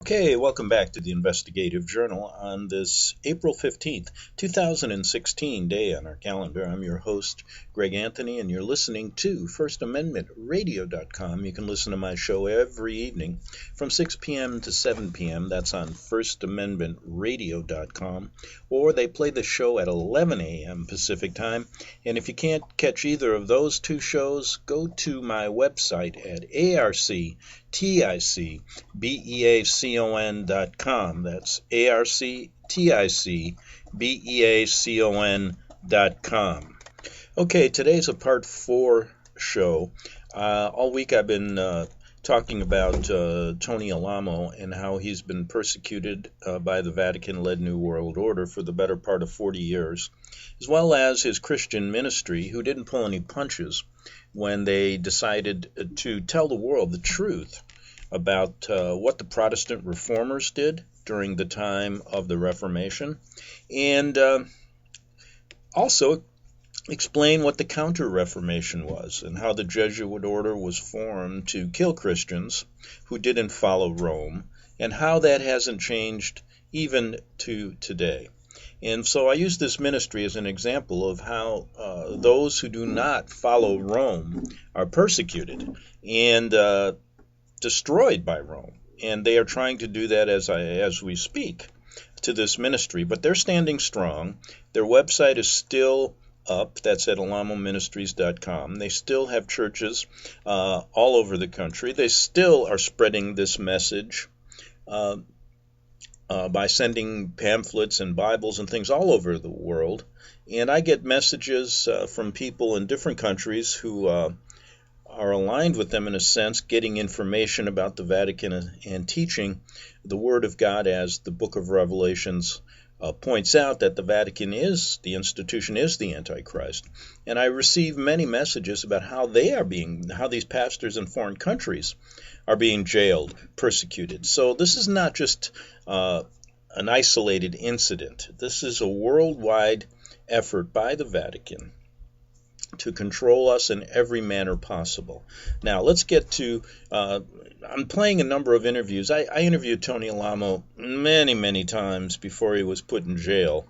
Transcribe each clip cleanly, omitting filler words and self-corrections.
Okay, welcome back to the Investigative Journal on this April 15th, 2016 day on our calendar. I'm your host, Greg Anthony, and you're listening to FirstAmendmentRadio.com. You can listen to my show every evening from 6 p.m. to 7 p.m. That's on FirstAmendmentRadio.com, or they play the show at 11 a.m. Pacific Time. And if you can't catch either of those two shows, go to my website at arcticbeacon.com. That's arcticbeacon.com. Okay, today's a part 4 show. All week I've been talking about Tony Alamo and how he's been persecuted by the Vatican-led New World Order for the better part of 40 years, as well as his Christian ministry, who didn't pull any punches when they decided to tell the world the truth about what the Protestant reformers did during the time of the Reformation, and also explain what the Counter-Reformation was and how the Jesuit order was formed to kill Christians who didn't follow Rome, and how that hasn't changed even to today. And so I use this ministry as an example of how those who do not follow Rome are persecuted and destroyed by Rome. And they are trying to do that as we speak to this ministry. But they're standing strong. Their website is still up. That's at alamoministries.com. They still have churches all over the country. They still are spreading this message by sending pamphlets and Bibles and things all over the world. And I get messages from people in different countries who are aligned with them in a sense, getting information about the Vatican and teaching the Word of God, as the book of Revelations points out, that the Vatican is, the institution is the Antichrist. And I receive many messages about how these pastors in foreign countries are being jailed, persecuted. So this is not just an isolated incident. This is a worldwide effort by the Vatican to control us in every manner possible. Now, let's get to, I'm playing a number of interviews. I interviewed Tony Alamo many, many times before he was put in jail.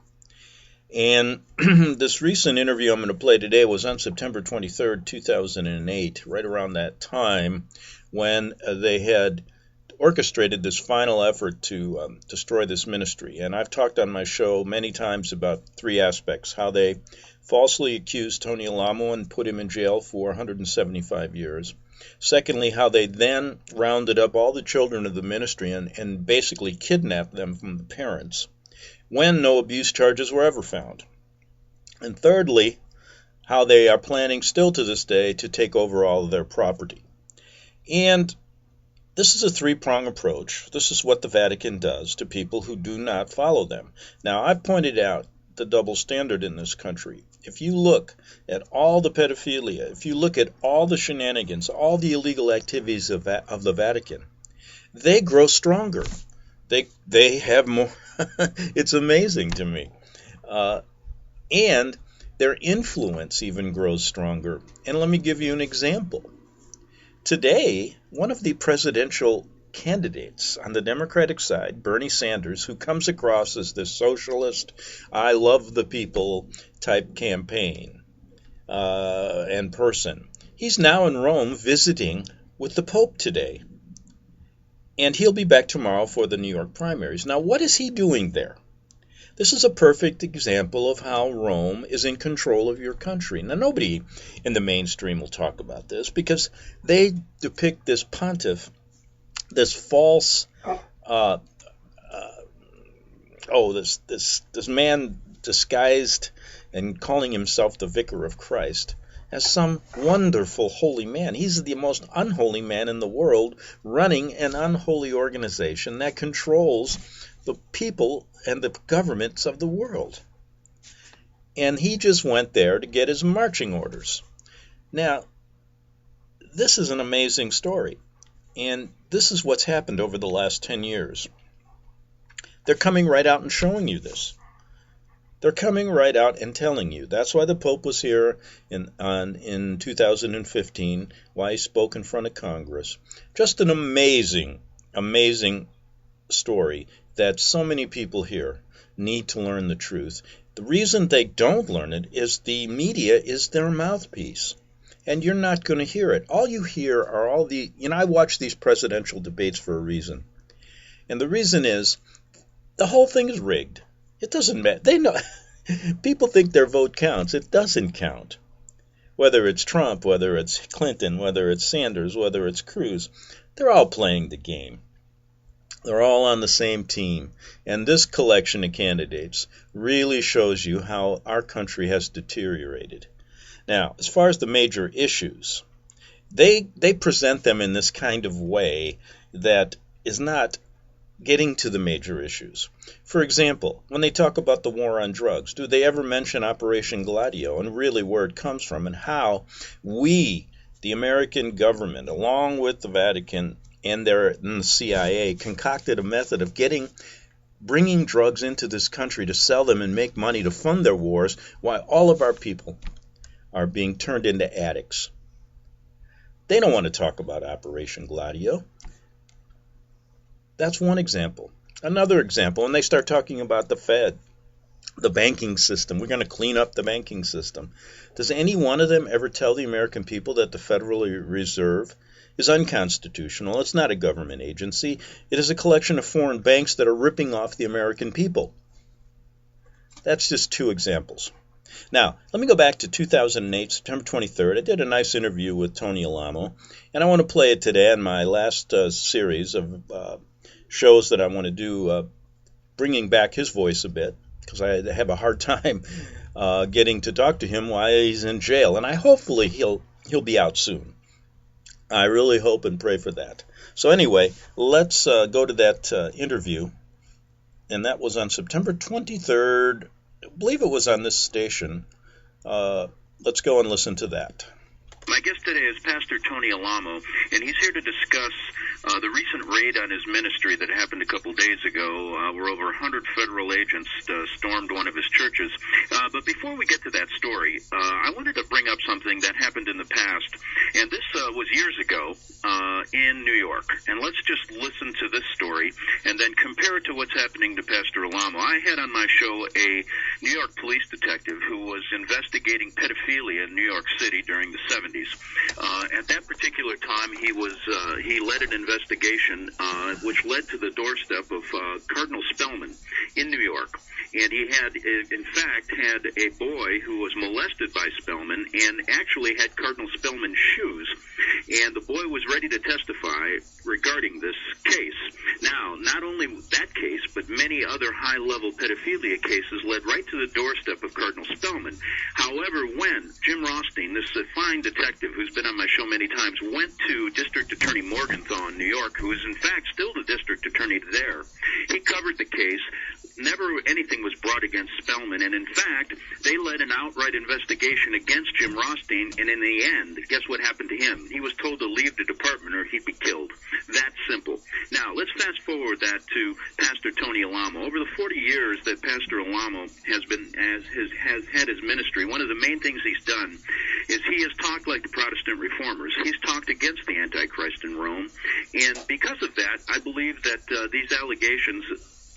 And this recent interview I'm going to play today was on September 23rd, 2008, right around that time when they had orchestrated this final effort to destroy this ministry. And I've talked on my show many times about 3 aspects: how they falsely accused Tony Alamo and put him in jail for 175 years. Secondly, how they then rounded up all the children of the ministry and basically kidnapped them from the parents when no abuse charges were ever found. And thirdly, how they are planning still to this day to take over all of their property. And this is a 3-prong approach. This is what the Vatican does to people who do not follow them. Now, I've pointed out the double standard in this country. If you look at all the pedophilia, if you look at all the shenanigans, all the illegal activities of the Vatican, they grow stronger. They have more. It's amazing to me. And their influence even grows stronger. And let me give you an example. Today, one of the presidential candidates on the Democratic side, Bernie Sanders, who comes across as this socialist, I love the people type campaign and person, he's now in Rome visiting with the Pope today. And he'll be back tomorrow for the New York primaries. Now, what is he doing there? This is a perfect example of how Rome is in control of your country. Now, nobody in the mainstream will talk about this because they depict this pontiff, this false, this man disguised and calling himself the Vicar of Christ, as some wonderful holy man. He's the most unholy man in the world, running an unholy organization that controls the people and the governments of the world. And he just went there to get his marching orders. Now, this is an amazing story. And this is what's happened over the last 10 years. They're coming right out and showing you this. They're coming right out and telling you. That's why the Pope was here in 2015, why he spoke in front of Congress. Just an amazing story that so many people here need to learn the truth. The reason they don't learn it is the media is their mouthpiece. And you're not going to hear it. All you hear are all the, I watch these presidential debates for a reason. And the reason is the whole thing is rigged. It doesn't matter. They know. People think their vote counts. It doesn't count. Whether it's Trump, whether it's Clinton, whether it's Sanders, whether it's Cruz, they're all playing the game. They're all on the same team. And this collection of candidates really shows you how our country has deteriorated. Now, as far as the major issues, they present them in this kind of way that is not getting to the major issues. For example, when they talk about the war on drugs, do they ever mention Operation Gladio and really where it comes from and how we, the American government, along with the Vatican and the CIA, concocted a method of bringing drugs into this country to sell them and make money to fund their wars while all of our people are being turned into addicts? They don't want to talk about Operation Gladio. That's one example. Another example, and they start talking about the Fed, the banking system. We're going to clean up the banking system. Does any one of them ever tell the American people that the Federal Reserve is unconstitutional? It's not a government agency. It is a collection of foreign banks that are ripping off the American people. That's just two examples. Now, let me go back to 2008, September 23rd. I did a nice interview with Tony Alamo, and I want to play it today in my last series of shows that I want to do, bringing back his voice a bit, because I have a hard time getting to talk to him while he's in jail, and hopefully he'll be out soon. I really hope and pray for that. So anyway, let's go to that interview, and that was on September 23rd. I believe it was on this station. Let's go and listen to that. My guest today is Pastor Tony Alamo, and he's here to discuss the recent raid on his ministry that happened a couple days ago, where over 100 federal agents stormed one of his churches. But before we get to that story, I wanted to bring up something that happened in the past, and this was years ago in New York. And let's just listen to this story and then compare it to what's happening to Pastor Alamo. I had on my show a New York police detective who was investigating pedophilia in New York City during the 70s. At that particular time, he led an investigation which led to the doorstep of Cardinal Spellman in New York. And he had, in fact, had a boy who was molested by Spellman and actually had Cardinal Spellman's shoes. And the boy was ready to testify regarding this case. Now, not only that case, but many other high-level pedophilia cases led right to the doorstep of Cardinal Spellman. However, when Jim Rothstein, this fine detective who's been on my show many times, went to District Attorney Morgenthau in New York, who is in fact still the district attorney there, he covered the case. Never anything was brought against Spellman, and in fact, they led an outright investigation against Jim Rothstein, and in the end, guess what happened to him? He was told to leave the department or he'd be killed. That simple. Now, let's fast forward that to Pastor Tony Alamo. Over the 40 years that Pastor Alamo has had his ministry, one of the main things he's done is he has talked like the Protestant reformers. He's talked against the Antichrist in Rome, and because of that, I believe that these allegations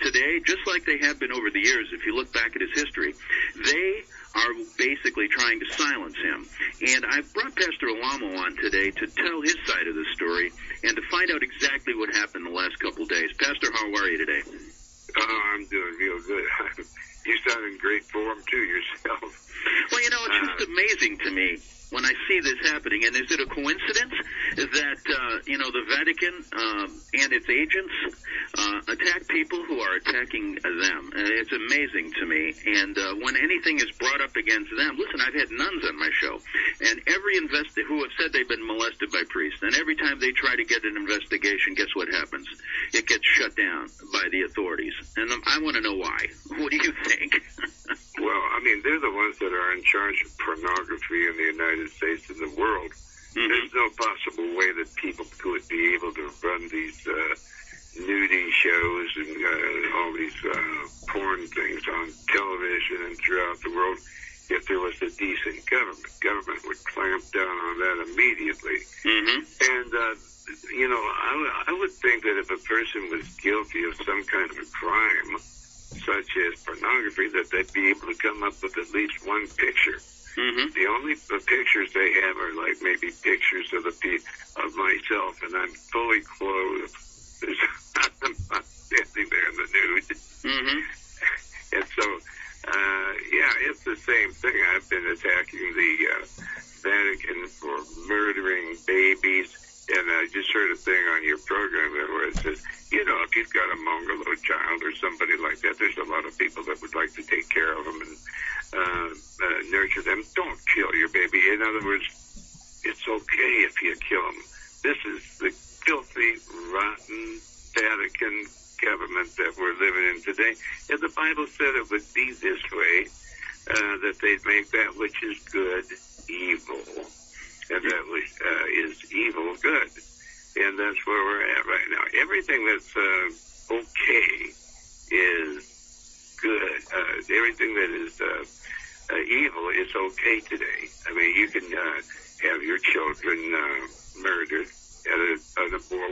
today, just like they have been over the years, if you look back at his history, they are basically trying to silence him. And I've brought Pastor Alamo on today to tell his side of the story and to find out exactly what happened the last couple of days. Pastor, how are you today? Oh, I'm doing real good. You sound in great form, too, yourself. Well, it's just amazing to me when I see this happening. And is it a coincidence that, the Vatican and its agents attack people who are attacking them? It's amazing to me. And when anything is brought up against them, listen, I've had nuns on my show, and every who have said they've been molested by priests, and every time they try to get an investigation, guess what happens? It gets shut down by the authorities. And I want to know why. What do you think? Well, they're the ones that are in charge of pornography in the United States and the world. Mm-hmm. There's no possible way that people could be able to run these nudie shows and all these porn things on television and throughout the world if there was a decent government. Government would clamp down on that immediately. Mm-hmm. And I would think that if a person was guilty of some kind of a crime, such as pornography, that they'd be able to come up with at least one picture. Mm-hmm. The only pictures they have are like maybe pictures of myself, and I'm fully clothed. I'm not standing there in the nude. Mm-hmm. And so, it's the same thing. I've been attacking the Vatican for murdering babies, and I just heard a thing on your program where it says, if you've got a Mongolo child or somebody like that, there's a lot of people that would like to take care of them and nurture them. Don't kill your baby. In other words, it's okay if you kill them. This is the filthy, rotten Vatican government that we're living in today. And the Bible said it would be this way, that they'd make that which is good evil, and that which is evil good. And that's where we're at right now. Everything that's okay is good. Everything that is evil is okay today. I mean, you can have your children murdered at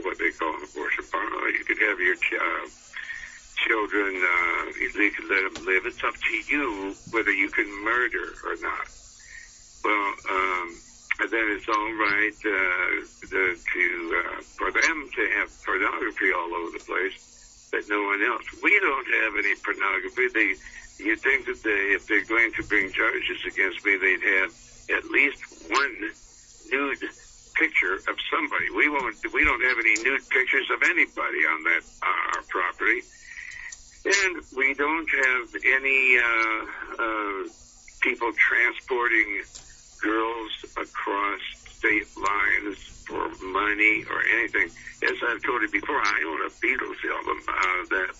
what they call an abortion parlor. You could have your children, you can let them live. It's up to you whether you can murder or not. Well, then it's all right for them to have pornography all over the place, but no one else. We don't have any pornography. You'd think that if they're going to bring charges against me, they'd have at least one nude picture of somebody. We don't have any nude pictures of anybody on that our property, and we don't have any people transporting girls across state lines for money or anything. As I've told you before, I own a Beatles album that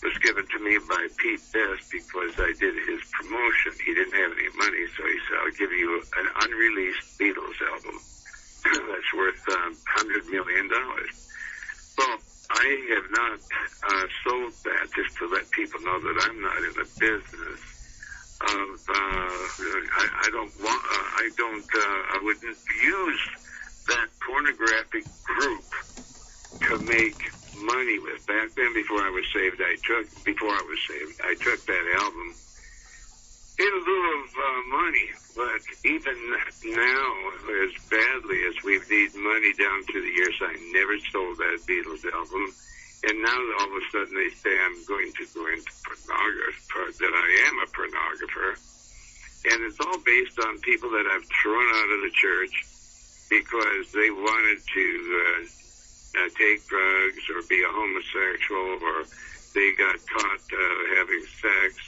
was given to me by Pete Best because I did his promotion. He didn't have any money, so he said, I'll give you an unreleased Beatles album that's worth $100 million. Well, I have not sold that, just to let people know that I'm not in the business of, I wouldn't use that pornographic group to make money with. Back then, before I was saved, I took that album in lieu of money. But even now, as badly as we need money down through the years, I never sold that Beatles album. And now all of a sudden they say I'm going to go into pornography, that I am a pornographer. And it's all based on people that I've thrown out of the church because they wanted to take drugs or be a homosexual, or they got caught having sex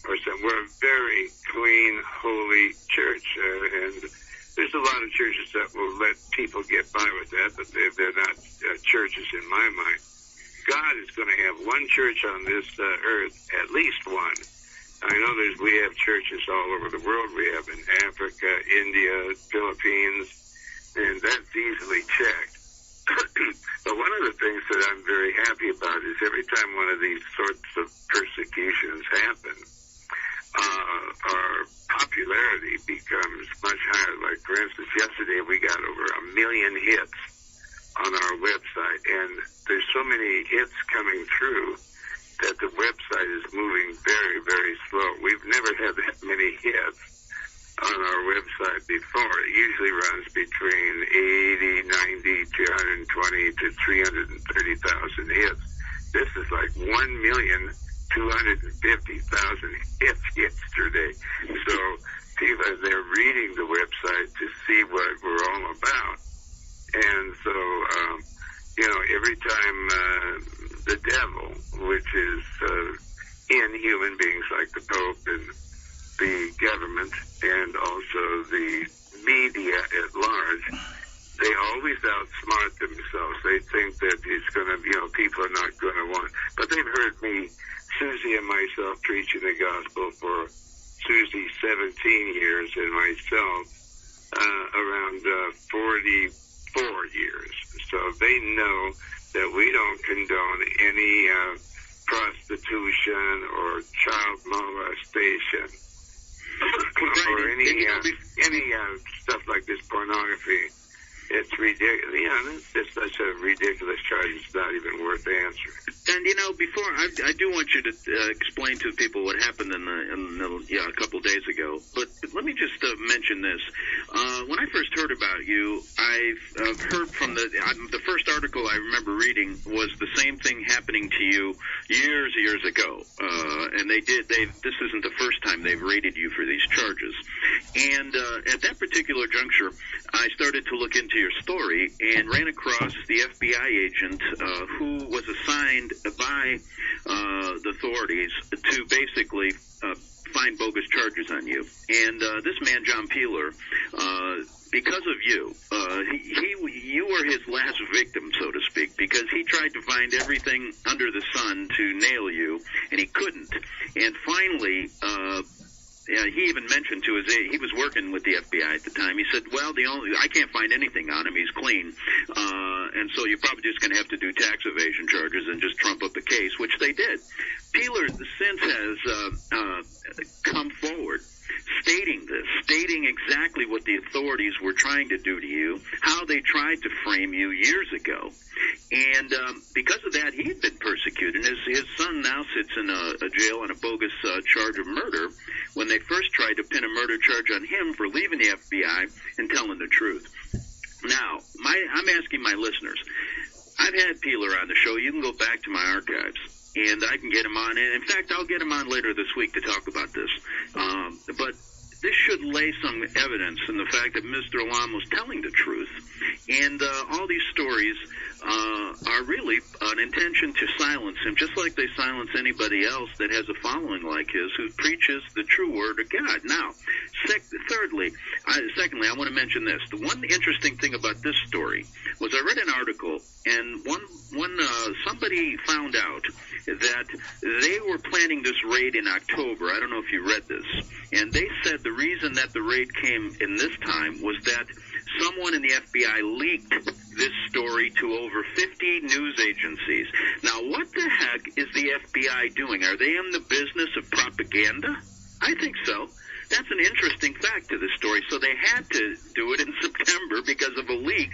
or something. We're a very clean, holy church, and there's a lot of churches that will let people get by with that, but they're not churches in my mind. God is going to have one church on this earth, at least one. I know we have churches all over the world. We have in Africa, India, Philippines, and that's easily checked. But one of the things that I'm very happy about is every time one of these sorts of persecutions happen, our popularity becomes much higher. Like, for instance, yesterday we got over 1 million hits on our website, and there's so many hits coming through that the website is moving very, very slow. We've never had that many hits on our website before. It usually runs between 80, 90 to 120 to 330,000 hits. This is like 1,250,000 hits yesterday. So people, they're reading the website to see what we're all about. And so, every time the devil, which is in human beings like the Pope and the government and also the media at large, they always outsmart themselves. They think that it's going to, people are not going to want. But they've heard me, Susie and myself, preaching the gospel for Susie 17 years and myself around 44 years. So they know that we don't condone any prostitution or child molestation or any stuff like this, pornography. It's ridiculous. You know, it's just such a ridiculous charge. It's not even worth answering. And you know, before I do want you to explain to people what happened a couple days ago. But let me just mention this. When I first heard about you, I've heard from the first article I remember reading was the same thing happening to you years ago. And this isn't the first time they've raided you for these charges. And at that particular juncture, I started to look into your story and ran across the FBI agent who was assigned by the authorities to basically find bogus charges on you. And this man, John Peeler, because of you, you were his last victim, so to speak, because he tried to find everything under the sun to nail you, and he couldn't. And finally, he even mentioned to his he was working with the FBI at the time. He said, well, I can't find anything on him. He's clean. And so you're probably just going to have to do tax evasion charges and just trump up the case, which they did. Peeler since has come forward stating exactly what the authorities were trying to do to you, how they tried to frame you years ago. And because of that, he had been persecuted. His son now sits in a jail on a bogus charge of murder when they first tried to pin a murder charge on him for leaving the FBI and telling the truth. Now, I'm asking my listeners, I've had Peeler on the show. You can go back to my archives, and I can get him on. And in fact, I'll get him on later this week to talk about this. But this should lay some evidence in the fact that Mr. Alamo's telling the truth. And all these stories are really an intention to silence him, just like they silence anybody else that has a following like his who preaches the true word of God. Now, secondly, I want to mention this. The one interesting thing about this story was I read an article, and somebody found out that they were planning this raid in October. I don't know if you read this. And they said the reason that the raid came in this time was that someone in the FBI leaked this story to over 50 news agencies. Now, what the heck is the FBI doing? Are they in the business of propaganda? I think so. That's an interesting fact to this story. So they had to do it in September because of a leak,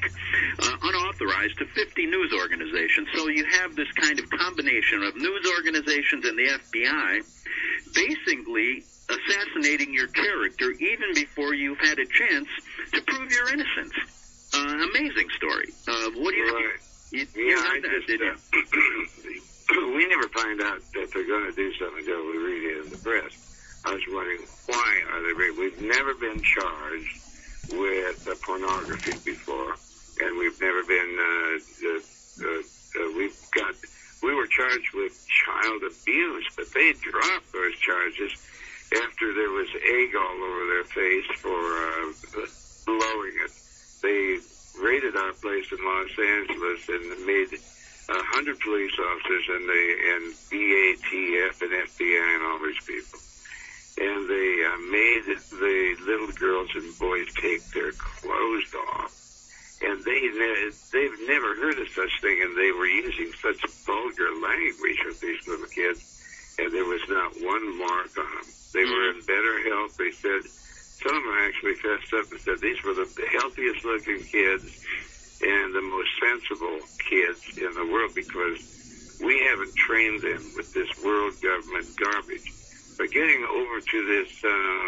unauthorized, to 50 news organizations. So you have this kind of combination of news organizations and the FBI basically assassinating your character even before you've had a chance to prove your innocence. Amazing story. What do you think? We never find out that they're going to do something until we read it in the press. I was wondering, why are they? We've never been charged with pornography before, and we've never been. We were charged with child abuse, but they dropped those charges after there was egg all over their face for blowing it. They raided our place in Los Angeles and made 100 police officers and BATF and FBI and all these people. And they made the little girls and boys take their clothes off. And they've never heard of such thing, and they were using such vulgar language with these little kids, and there was not one mark on them. They were in better health. They said, some of them actually fessed up and said these were the healthiest looking kids and the most sensible kids in the world because we haven't trained them with this world government garbage. But getting over to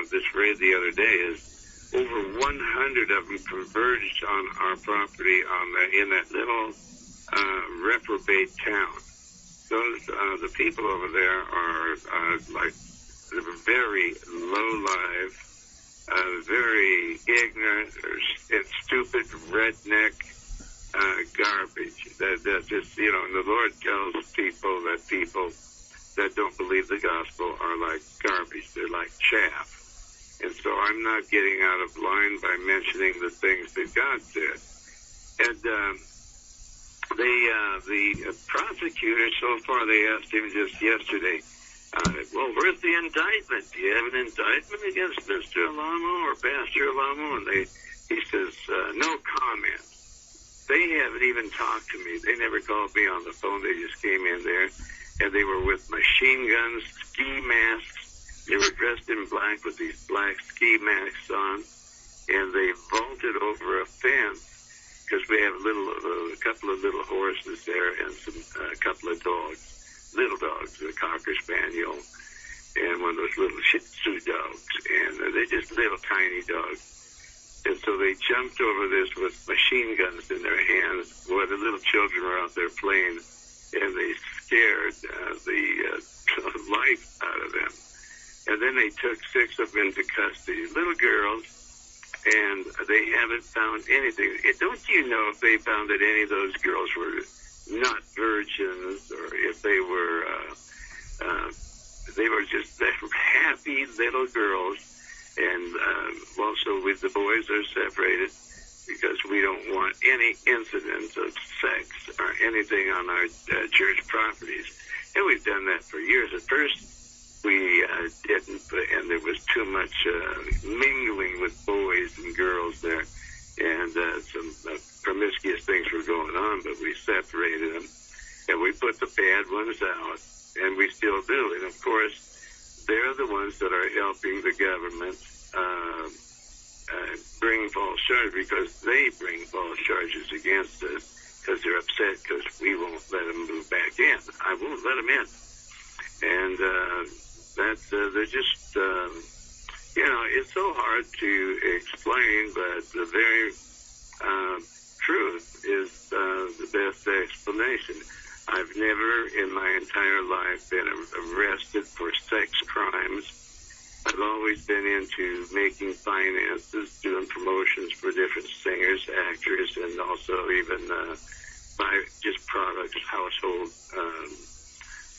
this raid the other day is over 100 of them converged on our property in that little reprobate town. Those the people over there are like very low-life, very ignorant and stupid redneck garbage. That just, and the Lord tells people that don't believe the gospel are like garbage. They're like chaff. And so I'm not getting out of line by mentioning the things that God said. And the prosecutor, so far, they asked him just yesterday, well, where's the indictment? Do you have an indictment against Mr. Alamo or Pastor Alamo? And he says, no comment. They haven't even talked to me. They never called me on the phone. They just came in there, and they were with machine guns, ski masks. They were dressed in black with these black ski masks on, and they vaulted over a fence because we have a couple of little horses there and a couple of dogs, little dogs, a Cocker Spaniel and one of those little Shih Tzu dogs, and they're just little tiny dogs. And so they jumped over this with machine guns in their hands while the little children were out there playing, and they scared the life out of them. And then they took 6 of them into custody, little girls, and they haven't found anything. Don't you know if they found that any of those girls were not virgins, or if they were just happy little girls? And also with the boys are separated because we don't want any incidents of sex or anything on our church properties. And we've done that for years. At first, we didn't, and there was too much mingling with boys and girls there, and some promiscuous things were going on, but we separated them, and we put the bad ones out, and we still do. And, of course, they're the ones that are helping the government bring false charges, because they bring false charges against us because they're upset because we won't let them move back in. I won't let them in. And they're just, it's so hard to explain, but the very truth is the best explanation. I've never in my entire life been arrested for sex crimes. I've always been into making finances, doing promotions for different singers, actors, and also even just products, household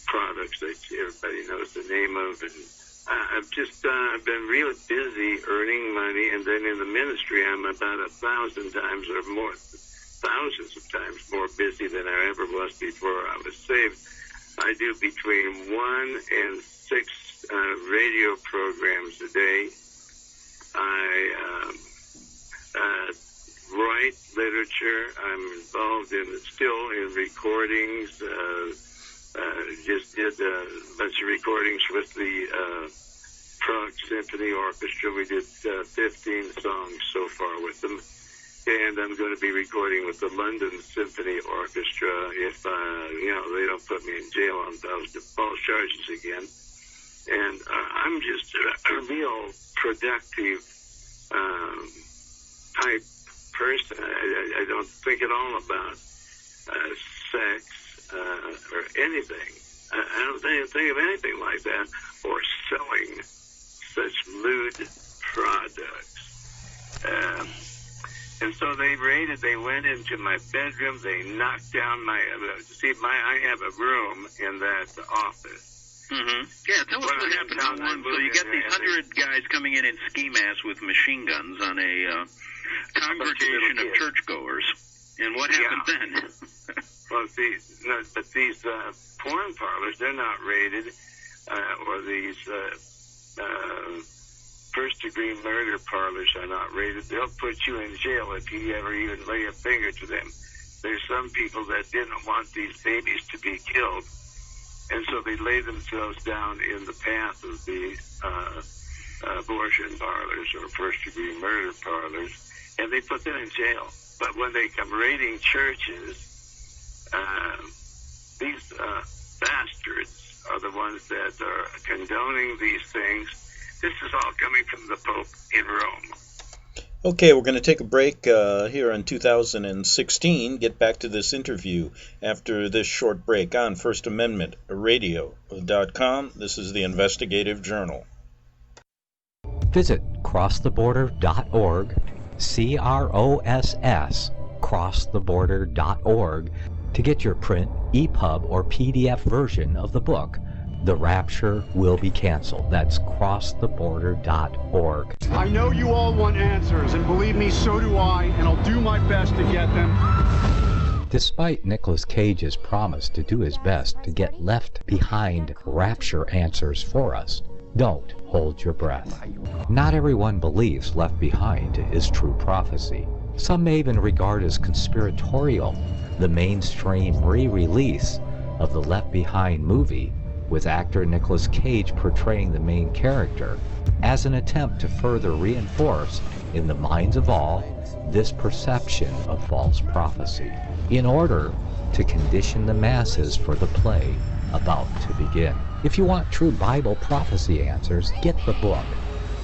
products that everybody knows the name of. And I've been real busy earning money, and then in the ministry I'm about 1,000 times or more, thousands of times more busy than I ever was before I was saved. I do between 1 and 6 radio programs a day. I write literature. I'm involved still in recordings. Just did a bunch of recordings with the Prague Symphony Orchestra. We did 15 songs so far with them. And I'm going to be recording with the London Symphony Orchestra if, they don't put me in jail on those false charges again. And I'm just a real productive type person. I don't think at all about sex or anything. I don't think of anything like that, or selling such lewd products. And so they went into my bedroom, they knocked down I have a room in that office. Mm-hmm. Yeah, tell us what happened. So you got these 100 guys coming in ski masks with machine guns on a congregation of churchgoers. And what happened then? Well, these porn parlors, they're not rated, or these first-degree murder parlors are not rated. They'll put you in jail if you ever even lay a finger to them. There's some people that didn't want these babies to be killed, and so they lay themselves down in the path of the abortion parlors or first-degree murder parlors, and they put them in jail. But when they come raiding churches, these bastards are the ones that are condoning these things. This is all coming from the Pope in Rome. Okay, we're going to take a break here in 2016. Get back to this interview after this short break on FirstAmendmentRadio.com. This is the Investigative Journal. Visit crosstheborder.org, CROSS, crosstheborder.org, to get your print, EPUB, or PDF version of the book, The Rapture Will Be Canceled. That's crosstheborder.org. I know you all want answers, and believe me, so do I, and I'll do my best to get them. Despite Nicolas Cage's promise to do his best to get left behind rapture answers for us, don't hold your breath. Not everyone believes Left Behind is true prophecy. Some may even regard as conspiratorial the mainstream re-release of the Left Behind movie with actor Nicolas Cage portraying the main character, as an attempt to further reinforce in the minds of all this perception of false prophecy, in order to condition the masses for the play about to begin. If you want true Bible prophecy answers, get the book,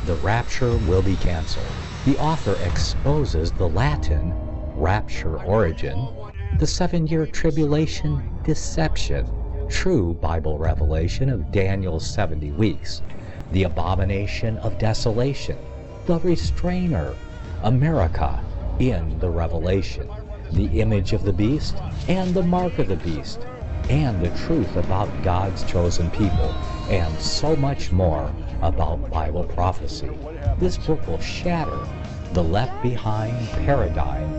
The Rapture Will Be Canceled. The author exposes the Latin rapture origin, the 7-year tribulation deception, true Bible revelation of Daniel's 70 weeks, the abomination of desolation, the restrainer, America in the Revelation, the image of the beast and the mark of the beast, and the truth about God's chosen people, and so much more about Bible prophecy. This book will shatter the left-behind paradigm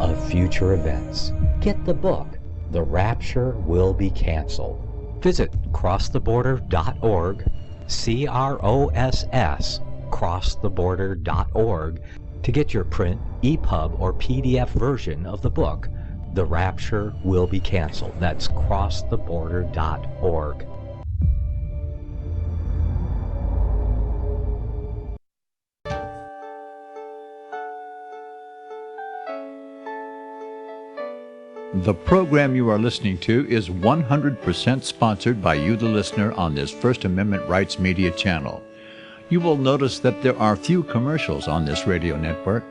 of future events. Get the book, The Rapture Will Be Canceled. Visit crosstheborder.org, CROSS, crosstheborder.org, to get your print, EPUB, or PDF version of the book, The Rapture Will Be Canceled. That's crosstheborder.org. The program you are listening to is 100% sponsored by you, the listener, on this First Amendment Rights Media channel. You will notice that there are few commercials on this radio network.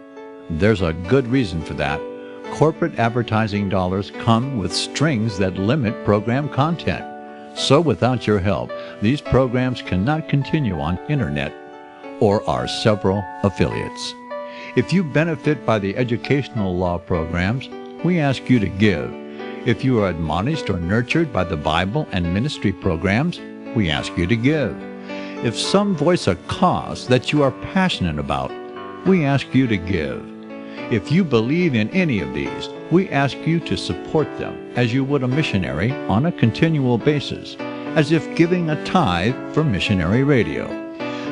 There's a good reason for that. Corporate advertising dollars come with strings that limit program content. So without your help, these programs cannot continue on internet or our several affiliates. If you benefit by the educational law programs, we ask you to give. If you are admonished or nurtured by the Bible and ministry programs, we ask you to give. If some voice a cause that you are passionate about, we ask you to give. If you believe in any of these, we ask you to support them as you would a missionary on a continual basis, as if giving a tithe for missionary radio.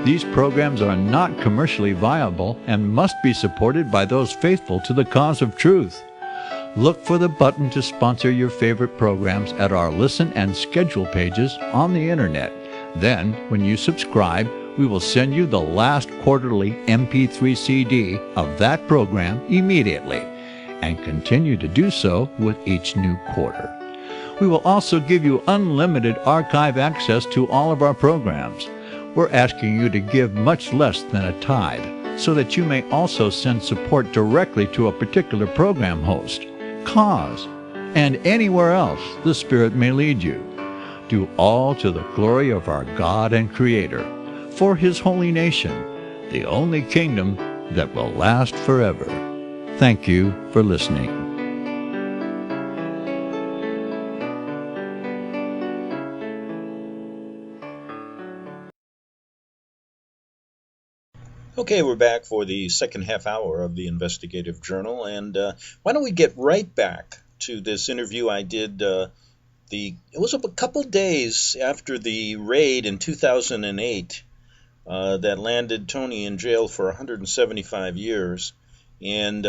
These programs are not commercially viable and must be supported by those faithful to the cause of truth. Look for the button to sponsor your favorite programs at our listen and schedule pages on the internet. Then, when you subscribe, we will send you the last quarterly MP3 CD of that program immediately, and continue to do so with each new quarter. We will also give you unlimited archive access to all of our programs. We're asking you to give much less than a tithe, so that you may also send support directly to a particular program host, cause, and anywhere else the Spirit may lead you. Do all to the glory of our God and Creator, for His holy nation, the only kingdom that will last forever. Thank you for listening. Okay, we're back for the second half hour of the Investigative Journal, and why don't we get right back to this interview I did. It was a couple days after the raid in 2008 that landed Tony in jail for 175 years, and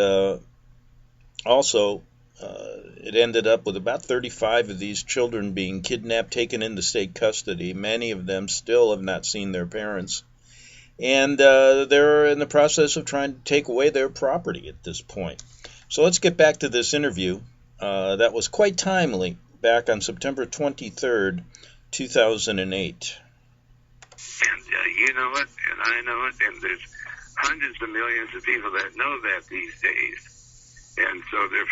also it ended up with about 35 of these children being kidnapped, taken into state custody. Many of them still have not seen their parents. And they're in the process of trying to take away their property at this point. So let's get back to this interview. That was quite timely, back on September 23rd, 2008. And you know it, and I know it, and there's hundreds of millions of people that know that these days. And so they're,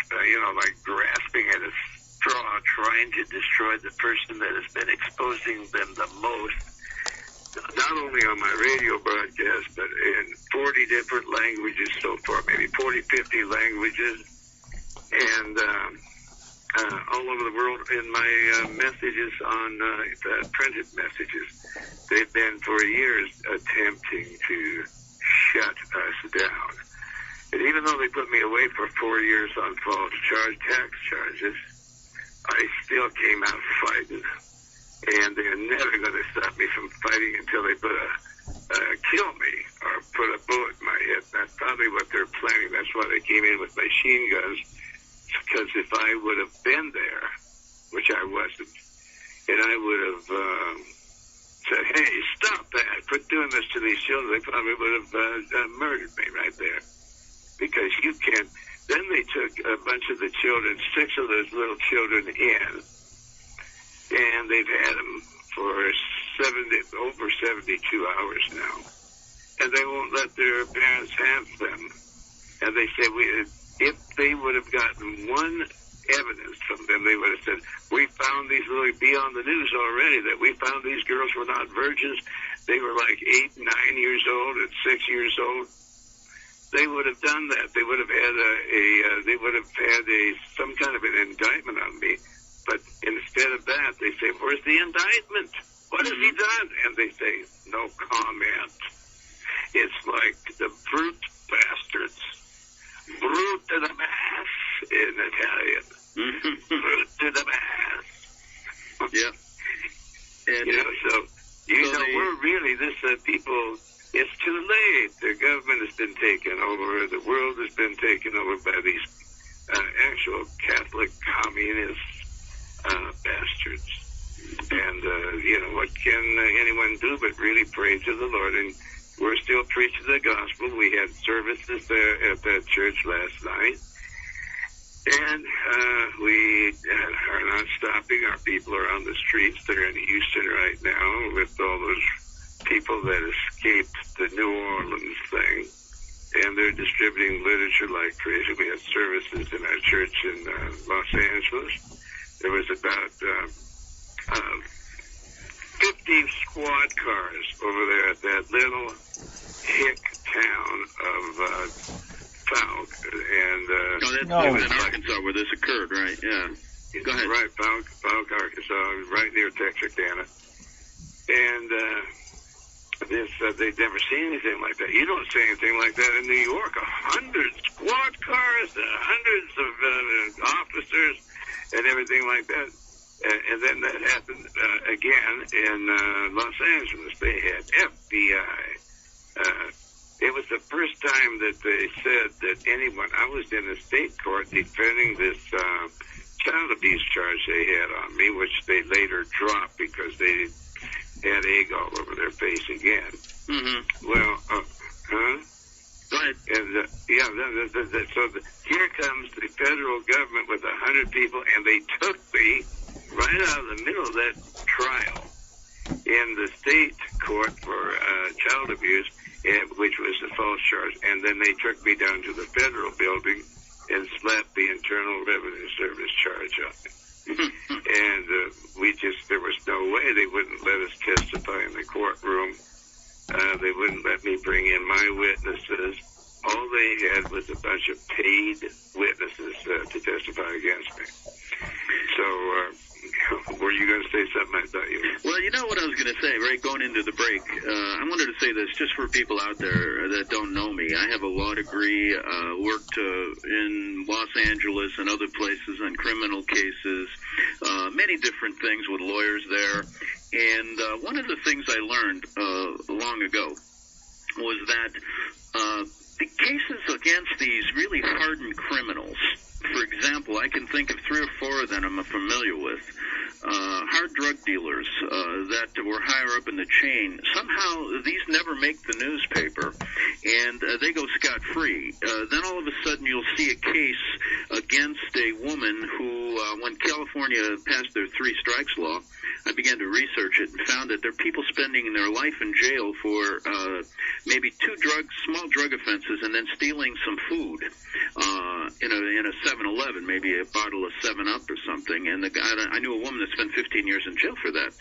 like grasping at a straw, trying to destroy the person that has been exposing them the most. Not only on my radio broadcast, but in 40 different languages so far, maybe 40, 50 languages, and all over the world in my messages on the printed messages. They've been for years attempting to shut us down. And even though they put me away for 4 years on false tax charges, I still came out fighting. And they're never going to stop me from fighting until they kill me or put a bullet in my head. That's probably what they're planning. That's why they came in with machine guns, because if I would have been there, which I wasn't, and I would have said, hey, stop that. Quit doing this to these children. They probably would have murdered me right there. Because you can't. Then they took a bunch of the children, 6 of those little children in, and they've had them for over 72 hours now. And they won't let their parents have them. And they say, if they would have gotten one evidence from them, they would have said, we found these little, be on the news already, that we found these girls were not virgins. They were like 8, 9 years old and 6 years old. They would have done that. They would have had some kind of an indictment on me. But instead of that, they say, where's the indictment? What has he done? And they say, no comment. It's like the brute bastards. Brute to the mass in Italian. Brute to the mass. Yep. And we're really, people, it's too late. The government has been taken over. The world has been taken over by these actual Catholic communist bastards. And, what can anyone do but really pray to the Lord? And we're still preaching the gospel. We had services there at that church last night. And we are not stopping. Our people are on the streets. They're in Houston right now with all those people that escaped the New Orleans thing. And they're distributing literature like crazy. We had services in our church in Los Angeles. There was about 50 squad cars over there at that little hick town of Falk. And that's in Arkansas where this occurred, right? Yeah. Go ahead. Right, Falk, Arkansas, right near Texarkana. And they've never seen anything like that. You don't see anything like that in New York. 100 squad cars, hundreds of officers, and everything like that. And then that happened again in Los Angeles. They had FBI. It was the first time that they said that anyone, I was in a state court defending this child abuse charge they had on me, which they later dropped because they had egg all over their face again. Mm-hmm. Well, Go ahead. And, here comes the federal government with 100 people, and they took me right out of the middle of that trial in the state court for child abuse, which was a false charge, and then they took me down to the federal building and slapped the Internal Revenue Service charge on me. And there was no way they wouldn't let us testify in the courtroom. They wouldn't let me bring in my witnesses. All they had was a bunch of paid witnesses to testify against me. So, were you going to say something? I thought you were. Well, you know what I was going to say, right, going into the break. I wanted to say this just for people out there that don't know me. I have a law degree, worked in Los Angeles and other places on criminal cases, many different things with lawyers there. And one of the things I learned long ago was that the cases against these really hardened criminals, for example, I can think of 3 or 4 of them I'm familiar with, hard drug dealers that were higher up in the chain. Somehow these never make the newspaper, and they go scot-free. Then all of a sudden you'll see a case against a woman who, when California passed their 3 strikes law, I began to research it and found that there are people spending their life in jail for maybe 2 small drug offenses, and then stealing some food in a 7-Eleven, maybe a bottle of 7-Up or something. And I knew a woman that spent 15 years in jail for that.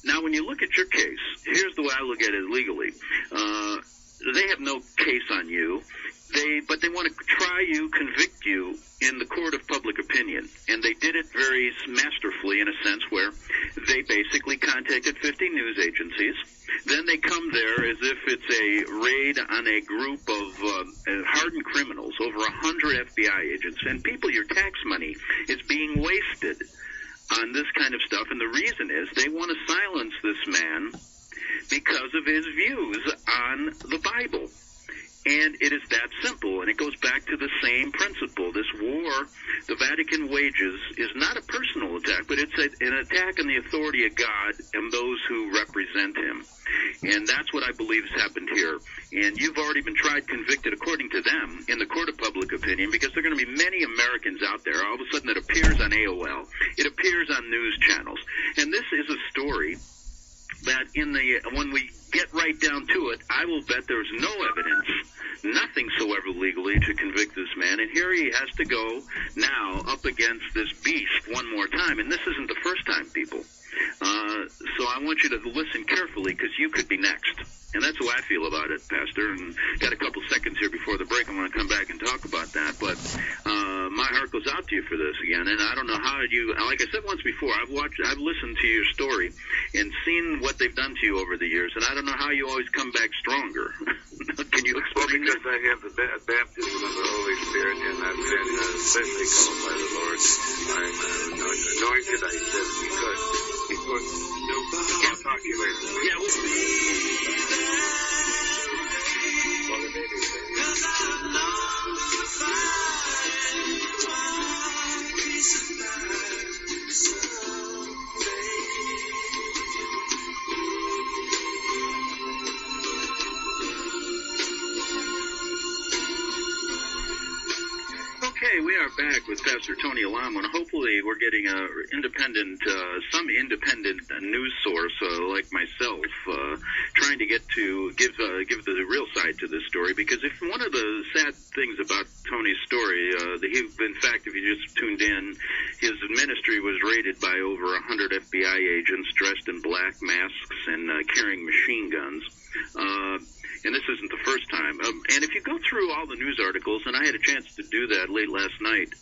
Now, when you look at your case, here's the way I look at it legally. They have no case on you. But they want to try you, convict you in the court of public opinion. And they did it very masterfully in a sense where they basically contacted 50 news agencies. Then they come there as if it's a raid on a group of hardened criminals, over 100 FBI agents. And people, your tax money is being wasted on this kind of stuff. And the reason is they want to silence this man because of his views on the Bible. And it is that simple, and it goes back to the same principle. This war the Vatican wages is not a personal attack, but it's an attack on the authority of God and those who represent him. And that's what I believe has happened here. And you've already been tried, convicted, according to them, in the court of public opinion, because there are going to be many Americans out there. All of a sudden it appears on AOL. It appears on news channels. And this is a story that when we get right down to it, I will bet there's no evidence, nothing so ever legally, to convict this man. And here he has to go now up against this beast one more time. And this isn't the first time, people. So I want you to listen carefully, because you could be next. And that's how I feel about it, Pastor. And got a couple seconds here before the break. I want to come back and talk about that. But my heart goes out to you for this again. And I don't know how you, like I said once before, I've listened to your story and seen what they've done to you over the years. And I don't know how you always come back stronger. Can you explain because I have the baptism of the Holy Spirit, and I've been especially called by the Lord. I'm anointed, I said, because I'll talk to you later. Yeah, Okay, we are back with Pastor Tony Alamo, and hopefully we're getting some independent news source like myself, trying to give the real side to this story. Because if one of the sad things about Tony's story, in fact, if you just tuned in, his ministry was raided by over 100 FBI agents dressed in black masks and carrying machine guns. And this isn't the first time. And if you go through all the news articles, and I had a chance to do that late last night,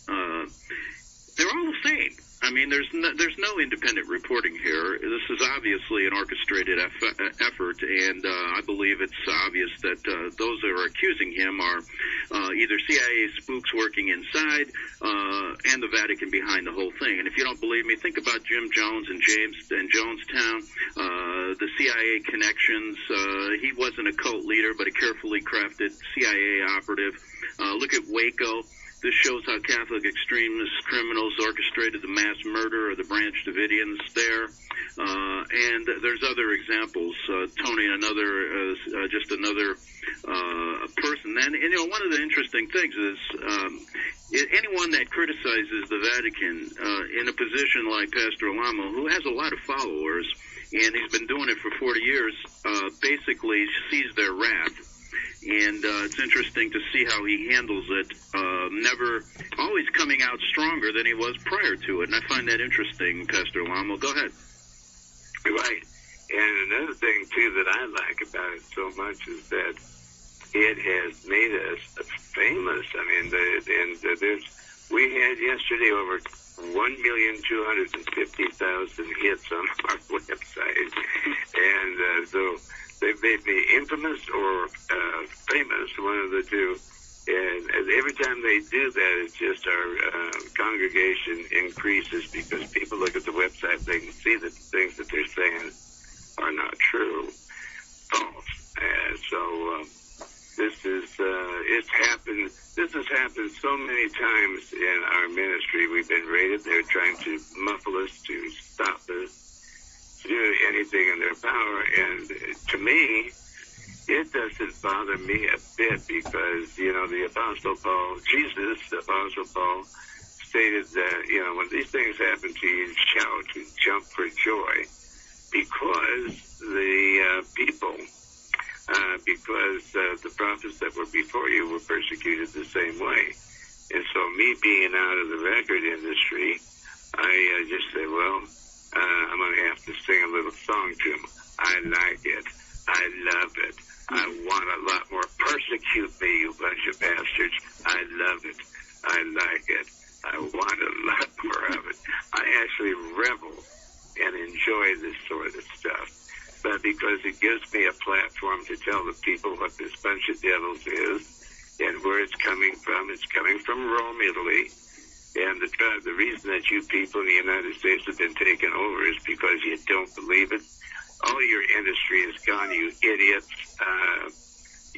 they're all the same. I mean, there's no independent reporting here. This is obviously an orchestrated effort, and I believe it's obvious that those that are accusing him are either CIA spooks working inside and the Vatican behind the whole thing. And if you don't believe me, think about Jim Jones and Jonestown, the CIA connections. He wasn't a cult leader, but a carefully crafted CIA operative. Look at Waco. This shows how Catholic extremist criminals orchestrated the mass murder of the Branch Davidians there. And there's other examples. Tony, just another person. And one of the interesting things is anyone that criticizes the Vatican in a position like Pastor Alamo, who has a lot of followers, and he's been doing it for 40 years, basically sees their wrath. And it's interesting to see how he handles it, never always coming out stronger than he was prior to it. And I find that interesting, Pastor Alamo. Go ahead. Right. And another thing, too, that I like about it so much is that it has made us famous. I mean, we had yesterday over 1,250,000 hits on our website. And so they've made me infamous or famous, one of the two. And every time they do that, it's just our congregation increases, because people look at the website, they can see that the things that they're saying are not true, false. And so it's happened. This has happened so many times in our ministry. We've been raided. They're trying to muffle us, to stop us, to do anything in their power. And to me, it doesn't bother me a bit, because, the Apostle Paul, the Apostle Paul, stated that, when these things happen to you, shout and jump for joy, because the people, the prophets that were before you were persecuted the same way. And so me being out of the record industry, I just say, well, I'm going to have to sing a little song to them. I like it. I love it. I want a lot more. Persecute me, you bunch of bastards. I love it. I like it. I want a lot more of it. I actually revel and enjoy this sort of stuff. But because it gives me a platform to tell the people what this bunch of devils is and where it's coming from. It's coming from Rome, Italy. And the reason that you people in the United States have been taken over is because you don't believe it. All your industry is gone, you idiots.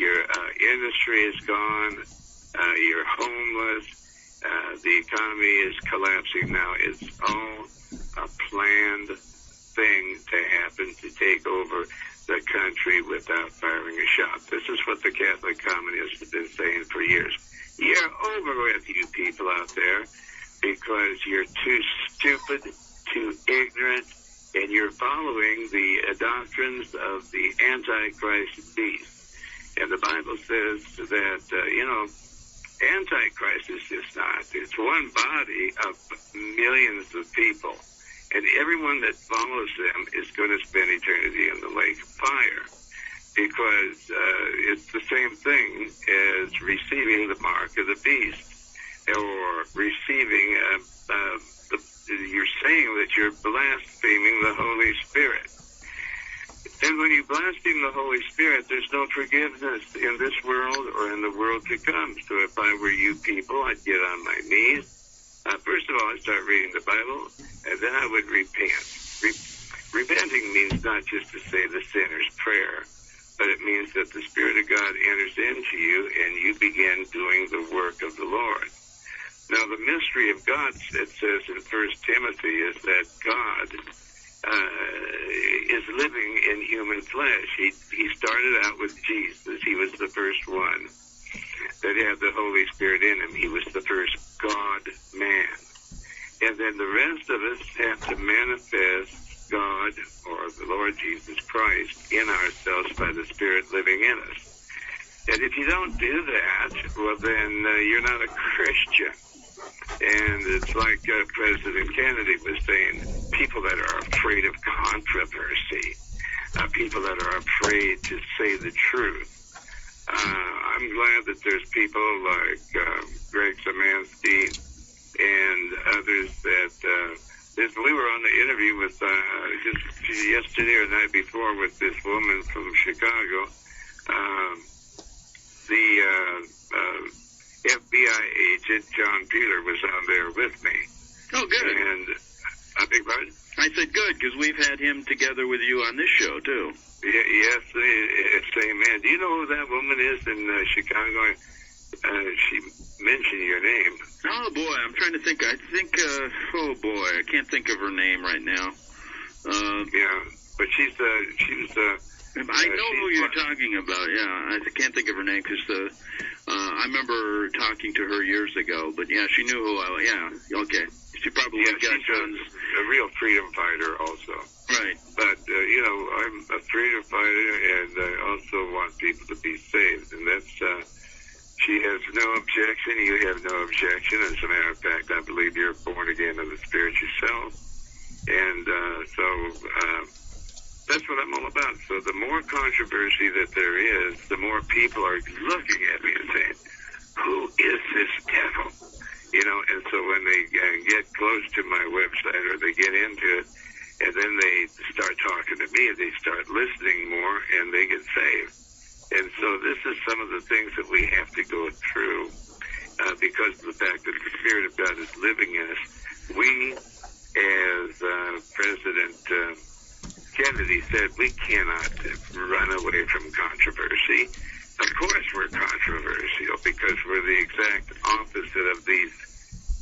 Your industry is gone. You're homeless. The economy is collapsing now. It's all a planned thing to happen to take over the country without firing a shot. This is what the Catholic communists have been saying for years. You're over with, you people out there, because you're too stupid, too ignorant, and you're following the doctrines of the Antichrist beast. And the Bible says that, Antichrist is just not. It's one body of millions of people. And everyone that follows them is going to spend eternity in the lake of fire. Because it's the same thing as receiving the mark of the beast. Or receiving, you're saying that you're blaspheming the Holy Spirit. And when you blaspheme the Holy Spirit, there's no forgiveness in this world or in the world to come. So if I were you people, I'd get on my knees. First of all, I'd start reading the Bible, and then I would repent. Repenting means not just to say the sinner's prayer, but it means that the Spirit of God enters into you, and you begin doing the work of the Lord. Now, the mystery of God, it says in 1 Timothy, is that God is living in human flesh. He started out with Jesus. He was the first one that had the Holy Spirit in him. He was the first God-man. And then the rest of us have to manifest God, or the Lord Jesus Christ, in ourselves by the Spirit living in us. And if you don't do that, well, then you're not a Christian. And it's like President Kennedy was saying, people that are afraid of controversy, people that are afraid to say the truth. I'm glad that there's people like Greg Samansky and others that, we were on the interview with, just yesterday or the night before with this woman from Chicago. FBI agent John Peeler was on there with me. Oh, good. And I beg pardon? I said good, because we've had him together with you on this show, too. Yes, amen. Do you know who that woman is in Chicago? She mentioned your name. Oh, boy, I'm trying to think. I can't think of her name right now. Yeah, but she was I know who you're talking about, yeah. I can't think of her name, because I remember talking to her years ago, but yeah, she knew who okay. She probably got guns. A real freedom fighter also. Right. But, I'm a freedom fighter, and I also want people to be saved, and that's, she has no objection, you have no objection. As a matter of fact, I believe you're born again of the Spirit yourself, and that's what I'm all about. So the more controversy that there is, the more people are looking at me and saying, who is this devil? And so when they get close to my website or they get into it, and then they start talking to me, they start listening more, and they get saved. And so this is some of the things that we have to go through because of the fact that the Spirit of God is living in us. We, as President Kennedy said, we cannot run away from controversy. Of course we're controversial because we're the exact opposite of these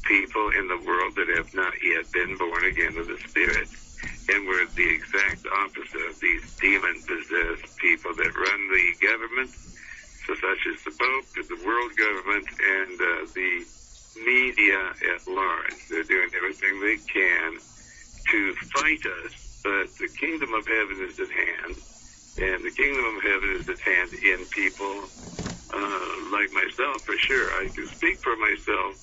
people in the world that have not yet been born again of the Spirit. And we're the exact opposite of these demon-possessed people that run the government, so such as the Pope, the world government, and the media at large. They're doing everything they can to fight us, but the kingdom of heaven is at hand, and the kingdom of heaven is at hand in people like myself, for sure. I can speak for myself,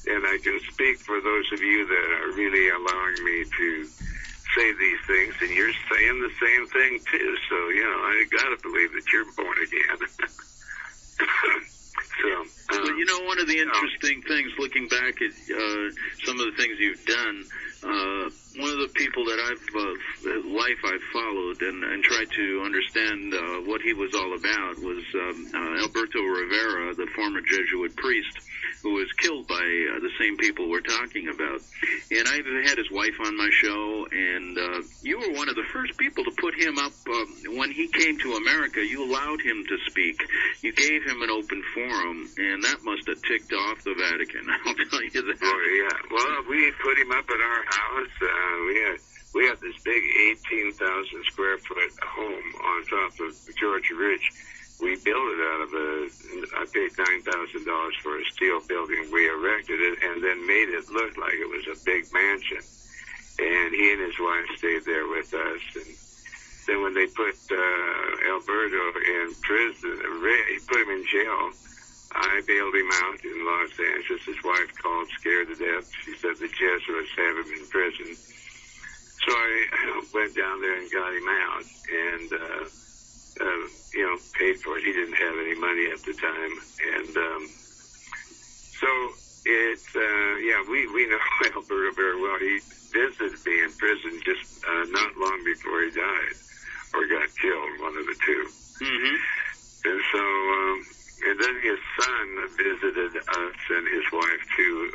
and I can speak for those of you that are really allowing me to say these things, and you're saying the same thing too. So, I gotta believe that you're born again. Well, one of the interesting things, looking back at some of the things you've done, one of the people that I've followed and tried to understand what he was all about was Alberto Rivera, the former Jesuit priest, who was killed by the same people we're talking about. And I've had his wife on my show, and you were one of the first people to put him up when he came to America. You allowed him to speak. You gave him an open forum, and that must have ticked off the Vatican. I'll tell you that. Oh, yeah. Well, we put him up at our house. We had this big 18,000 square foot home on top of George Ridge. We built it out of I paid $9,000 for a steel building. We erected it and then made it look like it was a big mansion. And he and his wife stayed there with us. And then when they put Alberto in prison, put him in jail, I bailed him out in Los Angeles. His wife called, scared to death. She said the Jesuits have him in prison. So I went down there and got him out and, paid for it. He didn't have any money at the time. And so it's, we know Alberto very well. He visited me in prison just not long before he died or got killed, one of the two. Mm-hmm. And so, and then his son visited us and his wife, too,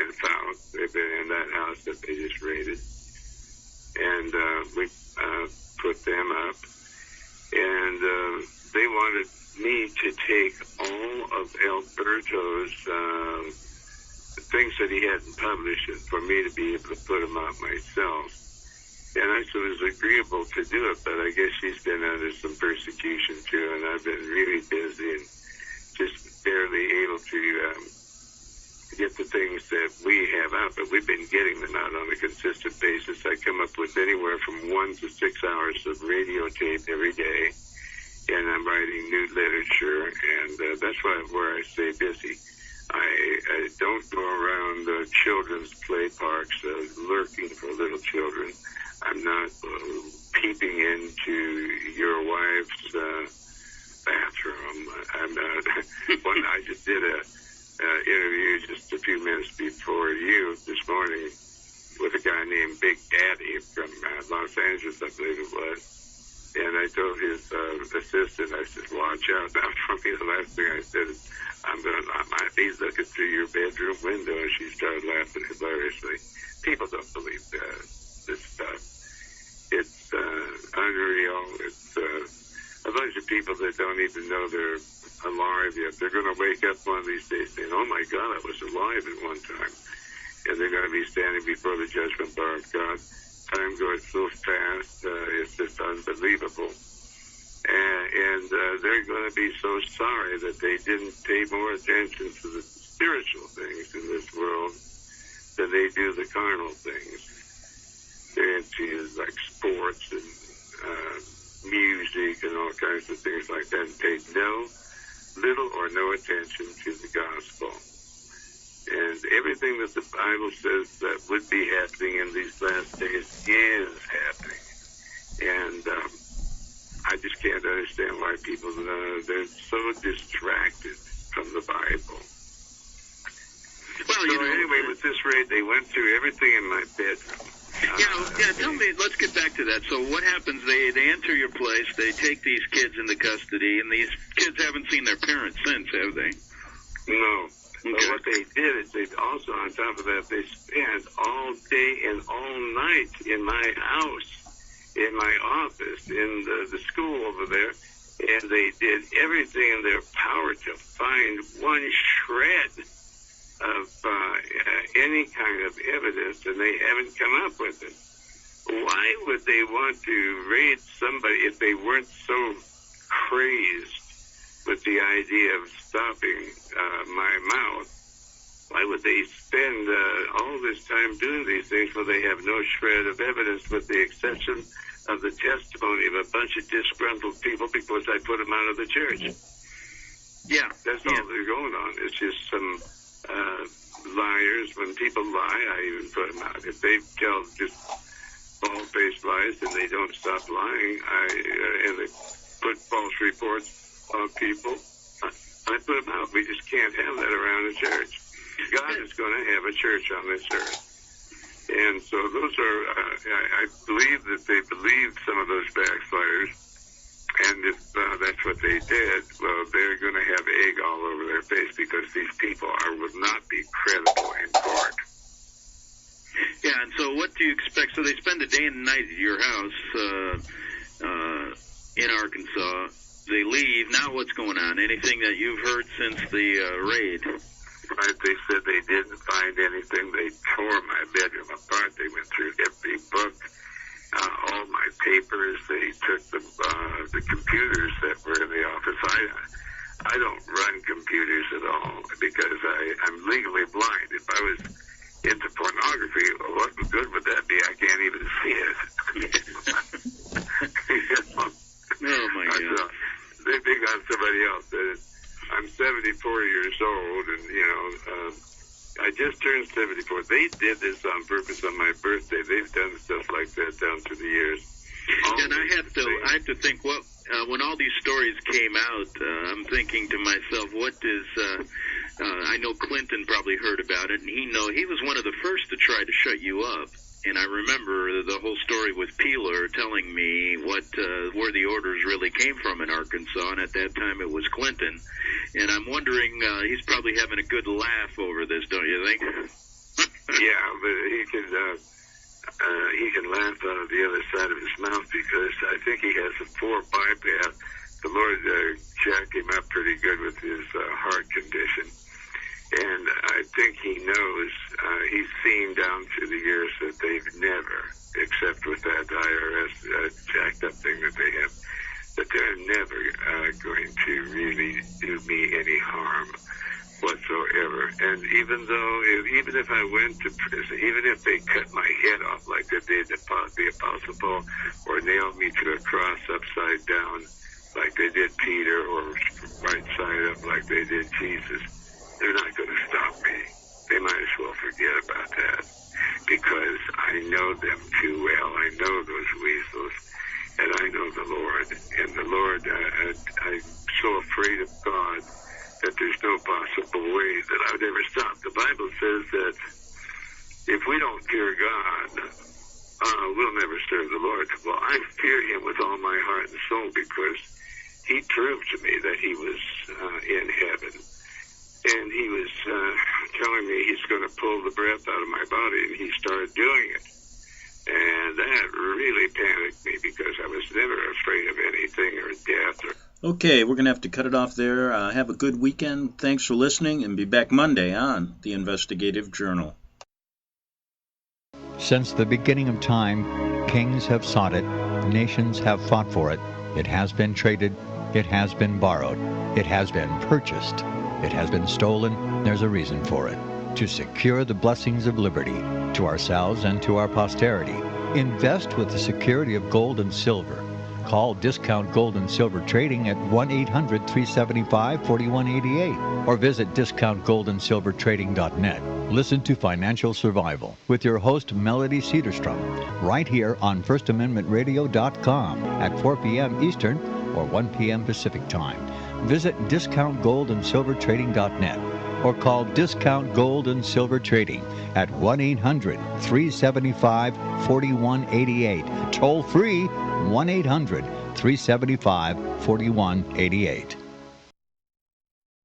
in South. They've been in that house that they just raided. And we put them up. And they wanted me to take all of Alberto's things that he hadn't published and for me to be able to put them out myself. And I said it was agreeable to do it, but I guess she's been under some persecution, too, and I've been really busy and just barely able to get the things that we have out, but we've been getting them out on a consistent basis. I come up with anywhere from 1 to 6 hours of radio tape every day, and I'm writing new literature, and that's where I stay busy. I don't go around children's play parks lurking for little children. I'm not peeping into your wife's bathroom. I'm not. I just did a interview just a few minutes before you this morning with a guy named Big Daddy from Los Angeles, I believe it was. And I told his assistant, I said, watch out now for me. The last thing I said is, I might be looking through your bedroom window. And she started laughing hilariously. People don't believe this stuff. It's unreal. It's a bunch of people that don't even know they're alive yet. They're going to wake up one of these days saying, oh my God, I was alive at one time. And they're going to be standing before the judgment bar of God. Time goes so fast, it's just unbelievable. And they're going to be so sorry that they didn't pay more attention to the spiritual things in this world than they do the carnal things. They're into like sports and music and all kinds of things like that, and paid little or no attention to the gospel. And everything that the Bible says that would be happening in these last days is happening. And I just can't understand why people, they're so distracted from the Bible. Well, so anyway, with this raid, they went through everything in my bedroom. Tell me, let's get back to that. So what happens, they enter your place, they take these kids into custody, and these kids haven't seen their parents since, have they? No. Okay. But what they did is they also, on top of that, they spent all day and all night in my house, in my office, in the school over there, and they did everything in their power to find one shred of any kind of evidence, and they haven't come up with it. Why would they want to raid somebody if they weren't so crazed with the idea of stopping my mouth? Why would they spend all this time doing these things when they have no shred of evidence, with the exception of the testimony of a bunch of disgruntled people because I put them out of the church? Yeah. That's all they're going on. It's just some liars. When people lie, I even put them out. If they tell just bald-faced lies and they don't stop lying, and they put false reports on people, I put them out. We just can't have that around the church. God is going to have a church on this earth. And so those are, I believe that they believed some of those backsliders, and if that's what they did, well, they're going to have egg all over their face because these people would not be credible in court. Yeah, and so what do you expect? So they spend a day and night at your house in Arkansas. They leave. Now what's going on? Anything that you've heard since the raid? Right, they said they didn't find anything. They tore my bedroom apart. They went through every book, all my papers. They took the computers that were in the office. I don't run computers at all because I'm legally blind. If I was into pornography, well, what good would that be? I can't even see it. Oh, my God. They think I'm somebody else. I'm 74 years old, and, I just turned 74. They did this on purpose on my birthday. They've done stuff like that down through the years. And I have to think, when all these stories came out, I'm thinking to myself, what is, I know Clinton probably heard about it, and he was one of the first to try to shut you up. And I remember the whole story with Peeler telling me where the orders really came from in Arkansas, and at that time it was Clinton. And I'm wondering, he's probably having a good laugh over this, don't you think? Yeah, but he can laugh out of the other side of his mouth because I think he has a 4 bypass. The Lord jacked him up pretty good with his heart condition. And I think he knows, he's seen down through the years that they've never, except with that IRS jacked up thing that they have, that they're never going to really do me any harm whatsoever. And even if I went to prison, even if they cut my head off like they did the Apostle Paul, or nailed me to a cross upside down like they did Peter, or right side up like they did Jesus, they're not going to stop me. They might as well forget about that because I know them too well. I know those weasels, and I know the Lord. And the Lord, I'm so afraid of God that there's no possible way that I would ever stop. The Bible says that if we don't fear God, we'll never serve the Lord. Well, I fear Him with all my heart and soul because He proved to me that He was in heaven. And He was telling me He's going to pull the breath out of my body, and He started doing it. And that really panicked me because I was never afraid of anything or death. Okay, we're going to have to cut it off there. Have a good weekend. Thanks for listening, and be back Monday on the Investigative Journal. Since the beginning of time, kings have sought it, nations have fought for it. It has been traded, it has been borrowed, it has been purchased. It has been stolen. There's a reason for it. To secure the blessings of liberty to ourselves and to our posterity, invest with the security of gold and silver. Call Discount Gold and Silver Trading at 1-800-375-4188 or visit discountgoldandsilvertrading.net. Listen to Financial Survival with your host Melody Cedarstrom right here on FirstAmendmentRadio.com at 4 p.m. Eastern or 1 p.m. Pacific Time. Visit discountgoldandsilvertrading.net or call Discount Gold and Silver Trading at 1-800-375-4188. Toll free 1-800-375-4188.